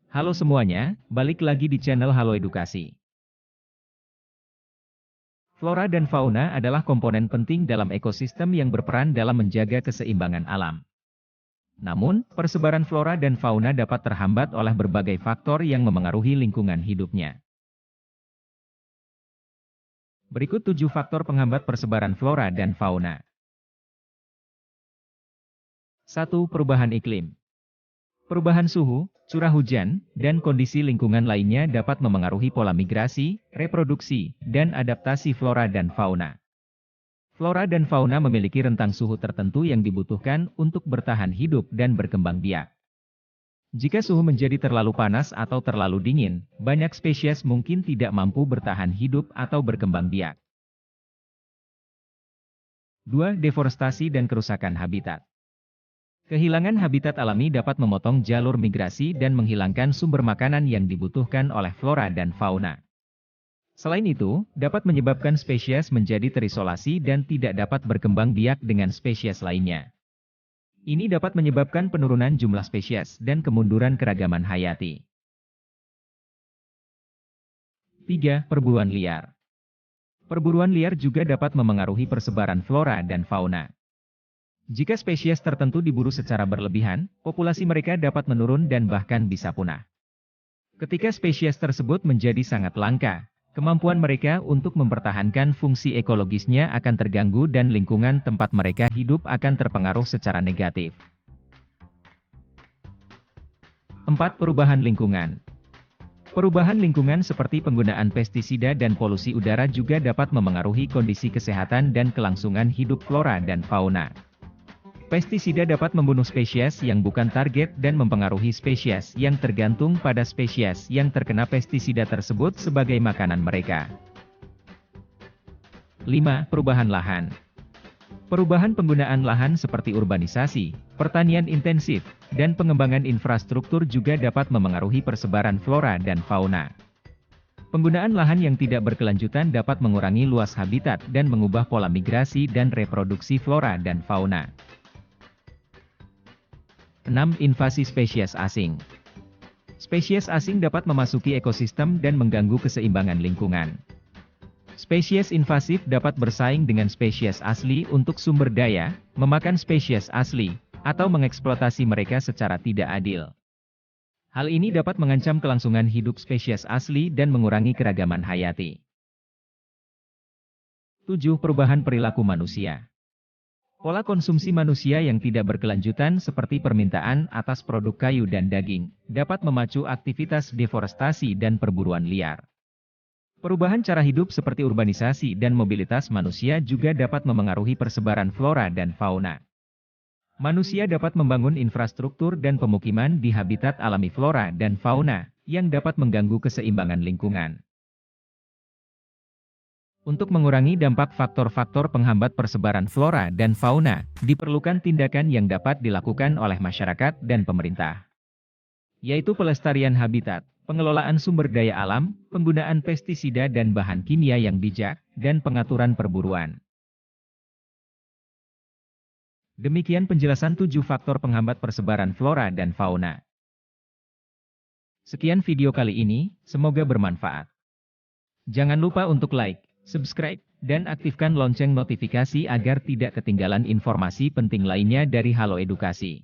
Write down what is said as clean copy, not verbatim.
Halo semuanya, balik lagi di channel Halo Edukasi. Flora dan fauna adalah komponen penting dalam ekosistem yang berperan dalam menjaga keseimbangan alam. Namun, persebaran flora dan fauna dapat terhambat oleh berbagai faktor yang memengaruhi lingkungan hidupnya. Berikut 7 faktor penghambat persebaran flora dan fauna. 1. Perubahan iklim. Perubahan suhu, curah hujan, dan kondisi lingkungan lainnya dapat memengaruhi pola migrasi, reproduksi, dan adaptasi flora dan fauna. Flora dan fauna memiliki rentang suhu tertentu yang dibutuhkan untuk bertahan hidup dan berkembang biak. Jika suhu menjadi terlalu panas atau terlalu dingin, banyak spesies mungkin tidak mampu bertahan hidup atau berkembang biak. 2. Deforestasi dan kerusakan habitat. Kehilangan habitat alami dapat memotong jalur migrasi dan menghilangkan sumber makanan yang dibutuhkan oleh flora dan fauna. Selain itu, dapat menyebabkan spesies menjadi terisolasi dan tidak dapat berkembang biak dengan spesies lainnya. Ini dapat menyebabkan penurunan jumlah spesies dan kemunduran keragaman hayati. 3. Perburuan liar. Perburuan liar juga dapat memengaruhi persebaran flora dan fauna. Jika spesies tertentu diburu secara berlebihan, populasi mereka dapat menurun dan bahkan bisa punah. Ketika spesies tersebut menjadi sangat langka, kemampuan mereka untuk mempertahankan fungsi ekologisnya akan terganggu dan lingkungan tempat mereka hidup akan terpengaruh secara negatif. 4. Perubahan lingkungan. Perubahan lingkungan seperti penggunaan pestisida dan polusi udara juga dapat memengaruhi kondisi kesehatan dan kelangsungan hidup flora dan fauna. Pestisida dapat membunuh spesies yang bukan target dan mempengaruhi spesies yang tergantung pada spesies yang terkena pestisida tersebut sebagai makanan mereka. 5. Perubahan lahan. Perubahan penggunaan lahan seperti urbanisasi, pertanian intensif, dan pengembangan infrastruktur juga dapat memengaruhi persebaran flora dan fauna. Penggunaan lahan yang tidak berkelanjutan dapat mengurangi luas habitat dan mengubah pola migrasi dan reproduksi flora dan fauna. 6. Invasi spesies asing. Spesies asing dapat memasuki ekosistem dan mengganggu keseimbangan lingkungan. Spesies invasif dapat bersaing dengan spesies asli untuk sumber daya, memakan spesies asli, atau mengeksploitasi mereka secara tidak adil. Hal ini dapat mengancam kelangsungan hidup spesies asli dan mengurangi keragaman hayati. 7. Perubahan perilaku manusia. Pola konsumsi manusia yang tidak berkelanjutan seperti permintaan atas produk kayu dan daging, dapat memacu aktivitas deforestasi dan perburuan liar. Perubahan cara hidup seperti urbanisasi dan mobilitas manusia juga dapat memengaruhi persebaran flora dan fauna. Manusia dapat membangun infrastruktur dan pemukiman di habitat alami flora dan fauna, yang dapat mengganggu keseimbangan lingkungan. Untuk mengurangi dampak faktor-faktor penghambat persebaran flora dan fauna, diperlukan tindakan yang dapat dilakukan oleh masyarakat dan pemerintah, yaitu pelestarian habitat, pengelolaan sumber daya alam, penggunaan pestisida dan bahan kimia yang bijak, dan pengaturan perburuan. Demikian penjelasan 7 faktor penghambat persebaran flora dan fauna. Sekian video kali ini, semoga bermanfaat. Jangan lupa untuk like, subscribe, dan aktifkan lonceng notifikasi agar tidak ketinggalan informasi penting lainnya dari Halo Edukasi.